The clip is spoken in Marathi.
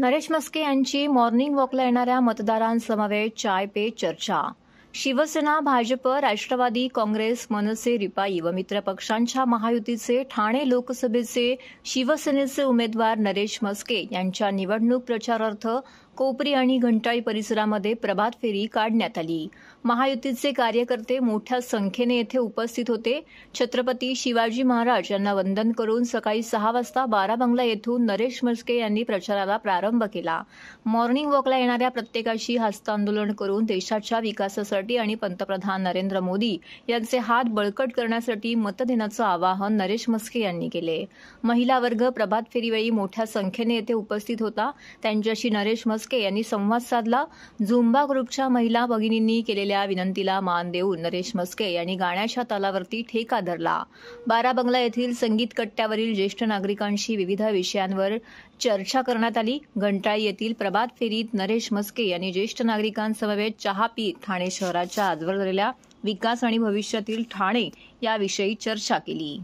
नरेश म्हस्के यांची मॉर्निंग वॉकला येणाऱ्या मतदारांसमवेत चाय पे चर्चा. शिवसेना, भाजप, राष्ट्रवादी काँग्रेस, मनसे, रिपाई व मित्रपक्षांच्या महायुतीचे ठाणे लोकसभेचे शिवसेनेचे उमेदवार नरेश म्हस्के यांच्या निवडणूक प्रचारार्थ कोपरी आणि घंटाळी परिसरामध्ये प्रभात फेरी काढण्यात आली. महायुतीचे कार्यकर्ते मोठ्या संख्येने येथे उपस्थित होते. छत्रपती शिवाजी महाराज यांना वंदन करून सकाळी 6 वाजता बारा बंगला येथून नरेश म्हस्के यांनी प्रचाराला प्रारंभ केला. मॉर्निंग वॉकला येणाऱ्या प्रत्येकाशी हस्तांदोलन करून देशाच्या विकासासाठी आणि पंतप्रधान नरेंद्र मोदी यांचे हात बळकट करण्यासाठी मत देण्याचं आवाहन नरेश म्हस्के यांनी केले. महिला वर्ग प्रभात फेरीवेळी मोठ्या संख्येने येथे उपस्थित होता. त्यांच्याशी नरेश म्हस्के यांनी संवाद साधला. झुंबा ग्रुपच्या महिला भगिनींनी केलेल्या विनंतीला मान देऊन नरेश म्हस्के यांनी गाण्याच्या तालावरती ठेका धरला. बारा बंगला येथील संगीत कट्ट्यावरील ज्येष्ठ नागरिकांशी विविध विषयांवर चर्चा करण्यात आली. घंटाळी येथील प्रभात फेरीत नरेश म्हस्के यांनी ज्येष्ठ नागरिकांसमवेत चहा पीत ठाणे शहराच्या आजवर झालेल्या विकास आणि भविष्यातील ठाणे याविषयी चर्चा केली.